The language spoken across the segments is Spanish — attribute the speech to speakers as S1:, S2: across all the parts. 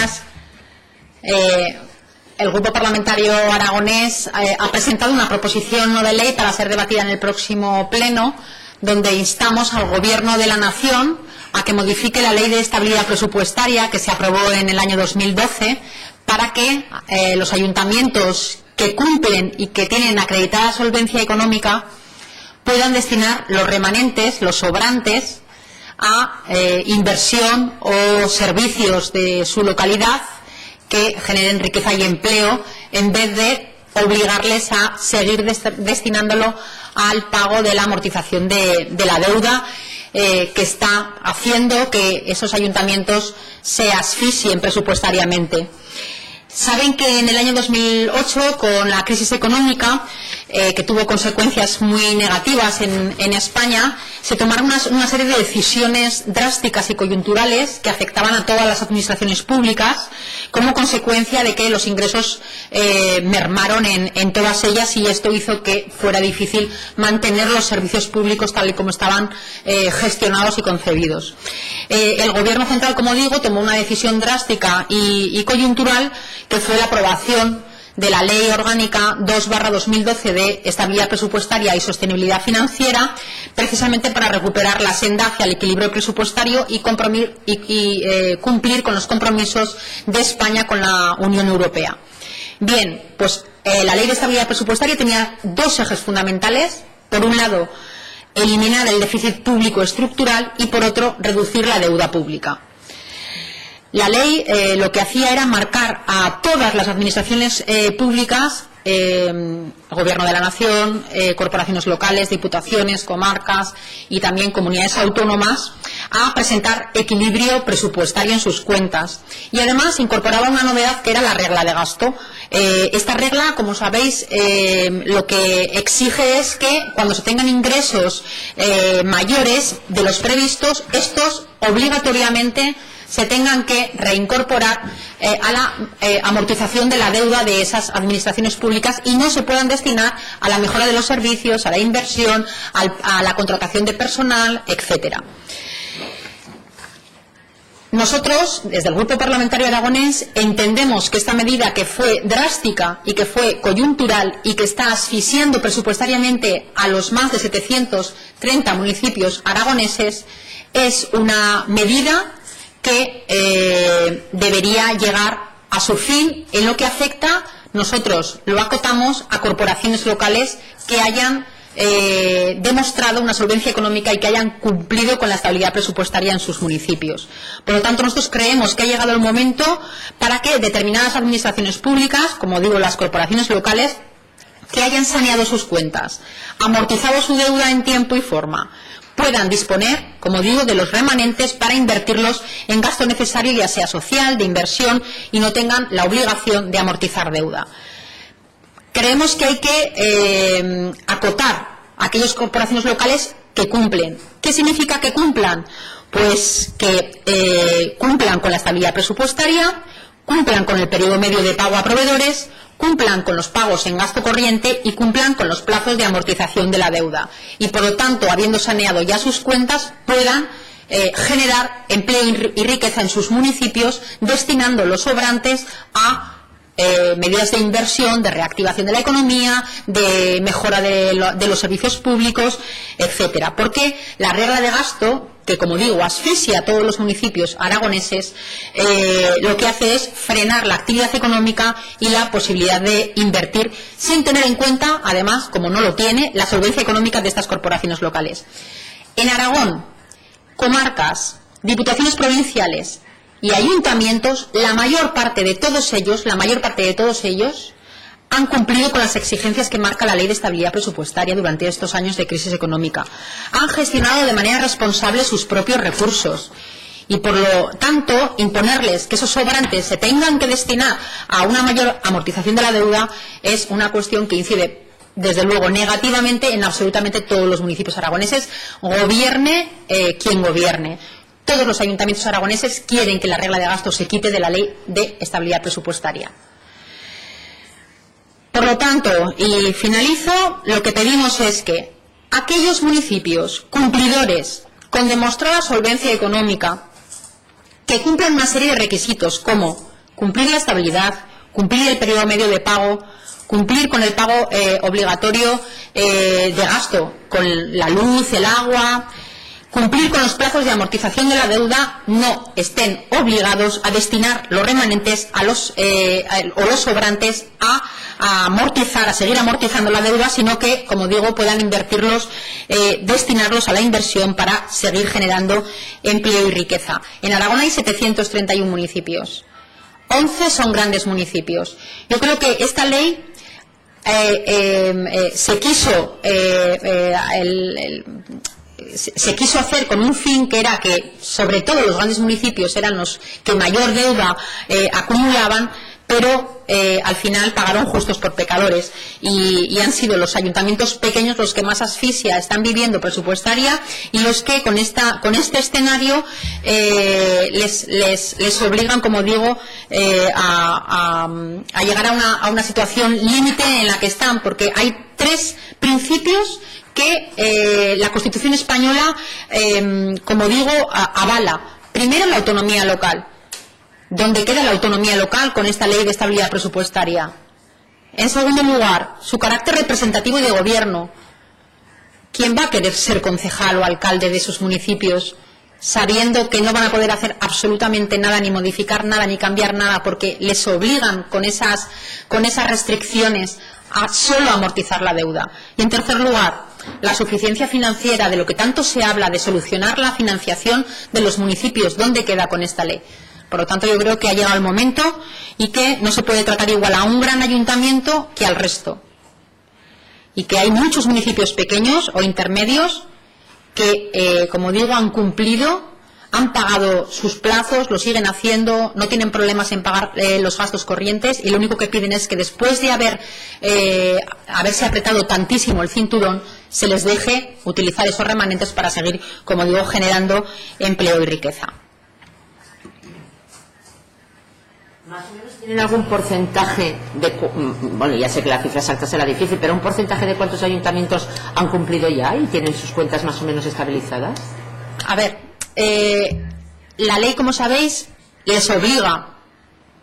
S1: Señorías, el Grupo Parlamentario Aragonés ha presentado una proposición no de ley para ser debatida en el próximo pleno, donde instamos al Gobierno de la Nación a que modifique la Ley de Estabilidad Presupuestaria que se aprobó en el año 2012 para que los ayuntamientos que cumplen y que tienen acreditada solvencia económica puedan destinar los remanentes, los sobrantes, a inversión o servicios de su localidad que generen riqueza y empleo, en vez de obligarles a seguir destinándolo al pago de la amortización de la deuda, que está haciendo que esos ayuntamientos se asfixien presupuestariamente. Saben que en el año 2008, con la crisis económica, que tuvo consecuencias muy negativas en España, se tomaron una serie de decisiones drásticas y coyunturales que afectaban a todas las administraciones públicas, como consecuencia de que los ingresos mermaron en todas ellas, y esto hizo que fuera difícil mantener los servicios públicos tal y como estaban gestionados y concebidos. El Gobierno central, como digo, tomó una decisión drástica y coyuntural, que fue la aprobación de la Ley Orgánica 2/2012 de Estabilidad Presupuestaria y Sostenibilidad Financiera, precisamente para recuperar la senda hacia el equilibrio presupuestario y cumplir con los compromisos de España con la Unión Europea. Bien, pues la Ley de Estabilidad Presupuestaria tenía dos ejes fundamentales. Por un lado, eliminar el déficit público estructural y, por otro, reducir la deuda pública. La ley lo que hacía era marcar a todas las administraciones públicas, Gobierno de la Nación, corporaciones locales, diputaciones, comarcas y también comunidades autónomas, a presentar equilibrio presupuestario en sus cuentas. Y además incorporaba una novedad, que era la regla de gasto. Esta regla, como sabéis, lo que exige es que cuando se tengan ingresos mayores de los previstos, estos obligatoriamente se tengan que reincorporar a la amortización de la deuda de esas administraciones públicas y no se puedan destinar a la mejora de los servicios, a la inversión, a la contratación de personal, etcétera. Nosotros, desde el Grupo Parlamentario Aragonés, entendemos que esta medida, que fue drástica y que fue coyuntural y que está asfixiando presupuestariamente a los más de 730 municipios aragoneses, es una medida que debería llegar a su fin. En lo que afecta, nosotros lo acotamos a corporaciones locales que hayan demostrado una solvencia económica y que hayan cumplido con la estabilidad presupuestaria en sus municipios. Por lo tanto, nosotros creemos que ha llegado el momento para que determinadas administraciones públicas, como digo, las corporaciones locales, que hayan saneado sus cuentas, amortizado su deuda en tiempo y forma, puedan disponer, como digo, de los remanentes para invertirlos en gasto necesario, ya sea social, de inversión, y no tengan la obligación de amortizar deuda. Creemos que hay que acotar a aquellas corporaciones locales que cumplen. ¿Qué significa que cumplan? Pues que cumplan con la estabilidad presupuestaria, cumplan con el periodo medio de pago a proveedores, cumplan con los pagos en gasto corriente y cumplan con los plazos de amortización de la deuda. Y, por lo tanto, habiendo saneado ya sus cuentas, puedan generar empleo y riqueza en sus municipios, destinando los sobrantes a medidas de inversión, de reactivación de la economía, de mejora de los servicios públicos, etcétera. Porque la regla de gasto, que, como digo, asfixia a todos los municipios aragoneses, lo que hace es frenar la actividad económica y la posibilidad de invertir, sin tener en cuenta, además, como no lo tiene, la solvencia económica de estas corporaciones locales. En Aragón, comarcas, diputaciones provinciales y ayuntamientos, la mayor parte de todos ellos han cumplido con las exigencias que marca la Ley de Estabilidad Presupuestaria durante estos años de crisis económica. Han gestionado de manera responsable sus propios recursos y, por lo tanto, imponerles que esos sobrantes se tengan que destinar a una mayor amortización de la deuda es una cuestión que incide, desde luego, negativamente en absolutamente todos los municipios aragoneses, gobierne quien gobierne. Todos los ayuntamientos aragoneses quieren que la regla de gasto se quite de la Ley de Estabilidad Presupuestaria. Por lo tanto, y finalizo, lo que pedimos es que aquellos municipios cumplidores con demostrada solvencia económica, que cumplan una serie de requisitos como cumplir la estabilidad, cumplir el periodo medio de pago, cumplir con el pago obligatorio de gasto, con la luz, el agua, cumplir con los plazos de amortización de la deuda, no estén obligados a destinar los remanentes o los sobrantes a amortizar, a seguir amortizando la deuda, sino que, como digo, puedan invertirlos, destinarlos a la inversión para seguir generando empleo y riqueza. En Aragón hay 731 municipios, 11 son grandes municipios. Yo creo que esta ley se quiso hacer con un fin que era que, sobre todo, los grandes municipios eran los que mayor deuda acumulaban, pero al final pagaron justos por pecadores y han sido los ayuntamientos pequeños los que más asfixia están viviendo presupuestaria y los que con este escenario les obligan, como digo, a llegar a una situación límite en la que están, porque hay 3 principios que la Constitución española, como digo, avala. Primero, la autonomía local. ¿Dónde queda la autonomía local con esta ley de estabilidad presupuestaria? En segundo lugar, su carácter representativo y de gobierno. ¿Quién va a querer ser concejal o alcalde de esos municipios sabiendo que no van a poder hacer absolutamente nada, ni modificar nada, ni cambiar nada, porque les obligan con esas restricciones a solo amortizar la deuda? Y en tercer lugar, la suficiencia financiera, de lo que tanto se habla, de solucionar la financiación de los municipios. ¿Dónde queda con esta ley? Por lo tanto, yo creo que ha llegado el momento y que no se puede tratar igual a un gran ayuntamiento que al resto. Y que hay muchos municipios pequeños o intermedios que, como digo, han cumplido, han pagado sus plazos, lo siguen haciendo, no tienen problemas en pagar los gastos corrientes, y lo único que piden es que después de haberse apretado tantísimo el cinturón, se les deje utilizar esos remanentes para seguir, como digo, generando empleo y riqueza.
S2: ¿Más o menos tienen algún porcentaje bueno, ya sé que la cifra exacta será difícil, pero un porcentaje de cuántos ayuntamientos han cumplido ya y tienen sus cuentas más o menos estabilizadas?
S1: A ver, la ley, como sabéis, les obliga,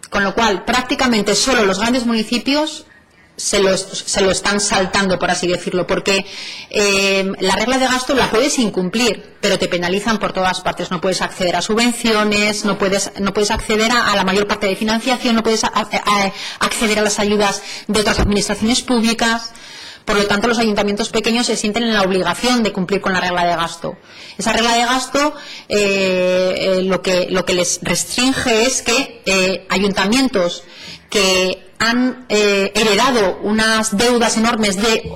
S1: con lo cual prácticamente solo los grandes municipios se lo están saltando, por así decirlo, porque la regla de gasto la puedes incumplir, pero te penalizan por todas partes. No puedes acceder a subvenciones, no puedes acceder a la mayor parte de financiación, no puedes acceder a las ayudas de otras administraciones públicas. Por lo tanto, los ayuntamientos pequeños se sienten en la obligación de cumplir con la regla de gasto. Esa regla de gasto lo que les restringe es que ayuntamientos que han heredado unas deudas enormes de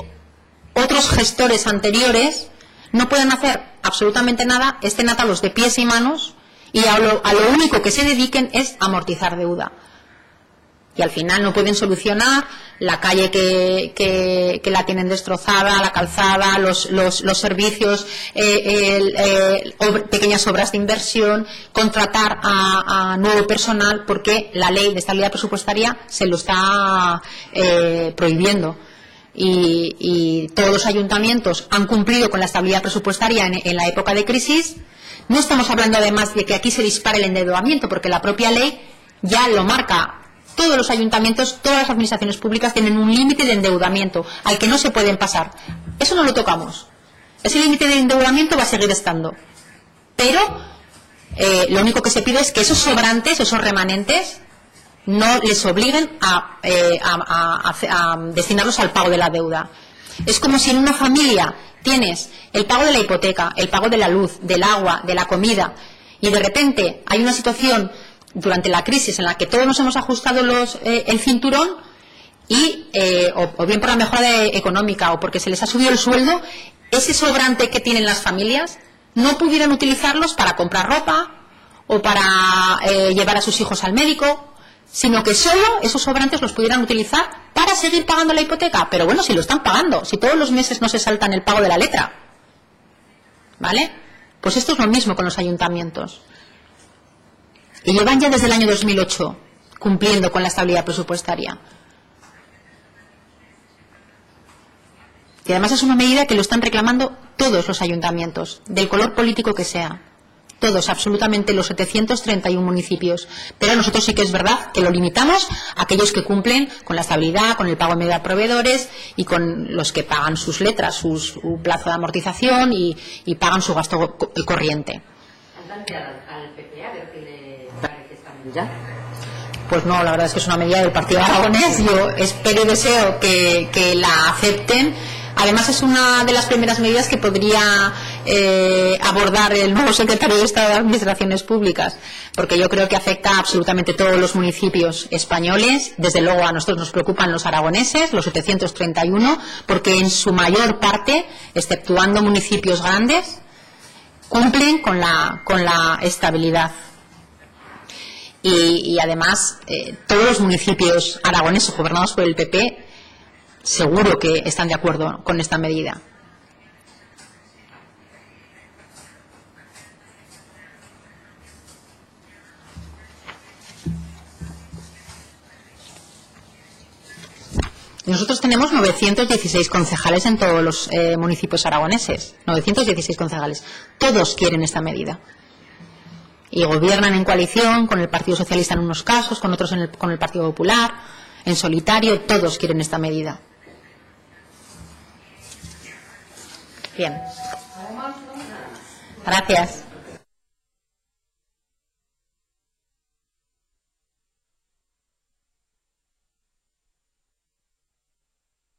S1: otros gestores anteriores no pueden hacer absolutamente nada, estén atados de pies y manos, y a lo único que se dediquen es amortizar deuda. Y al final no pueden solucionar la calle que la tienen destrozada, la calzada, los servicios, pequeñas obras de inversión, contratar a nuevo personal, porque la ley de estabilidad presupuestaria se lo está prohibiendo. Y todos los ayuntamientos han cumplido con la estabilidad presupuestaria en la época de crisis. No estamos hablando además de que aquí se dispare el endeudamiento, porque la propia ley ya lo marca. Todos los ayuntamientos, todas las administraciones públicas tienen un límite de endeudamiento al que no se pueden pasar. Eso no lo tocamos. Ese límite de endeudamiento va a seguir estando. Pero lo único que se pide es que esos sobrantes, esos remanentes, no les obliguen a destinarlos al pago de la deuda. Es como si en una familia tienes el pago de la hipoteca, el pago de la luz, del agua, de la comida, y de repente hay una situación durante la crisis en la que todos nos hemos ajustado el cinturón y o bien por la mejora económica o porque se les ha subido el sueldo, ese sobrante que tienen las familias no pudieran utilizarlos para comprar ropa o para llevar a sus hijos al médico, sino que solo esos sobrantes los pudieran utilizar para seguir pagando la hipoteca. Pero bueno, si lo están pagando, si todos los meses no se saltan el pago de la letra, ¿vale? Pues esto es lo mismo con los ayuntamientos. Y llevan ya desde el año 2008 cumpliendo con la estabilidad presupuestaria. Y además es una medida que lo están reclamando todos los ayuntamientos, del color político que sea. todos, absolutamente los 731 municipios. Pero nosotros sí que es verdad que lo limitamos a aquellos que cumplen con la estabilidad, con el pago en medio a proveedores y con los que pagan sus letras, su plazo de amortización y pagan su gasto corriente.
S2: ¿Han planteado al PP a ver qué le parece esta medida?
S1: Pues no, la verdad es que es una medida del Partido Aragonés. Yo espero y deseo que la acepten. Además es una de las primeras medidas que podría abordar el nuevo secretario de Estado de Administraciones Públicas, porque yo creo que afecta a absolutamente todos los municipios españoles. Desde luego a nosotros nos preocupan los aragoneses, los 731, porque en su mayor parte, exceptuando municipios grandes, cumplen con la estabilidad. Y además todos los municipios aragoneses gobernados por el PP seguro que están de acuerdo con esta medida. Nosotros tenemos 916 concejales en todos los municipios aragoneses, 916 concejales. Todos quieren esta medida. Y gobiernan en coalición con el Partido Socialista en unos casos, con otros con el Partido Popular, en solitario, todos quieren esta medida. Bien. Gracias.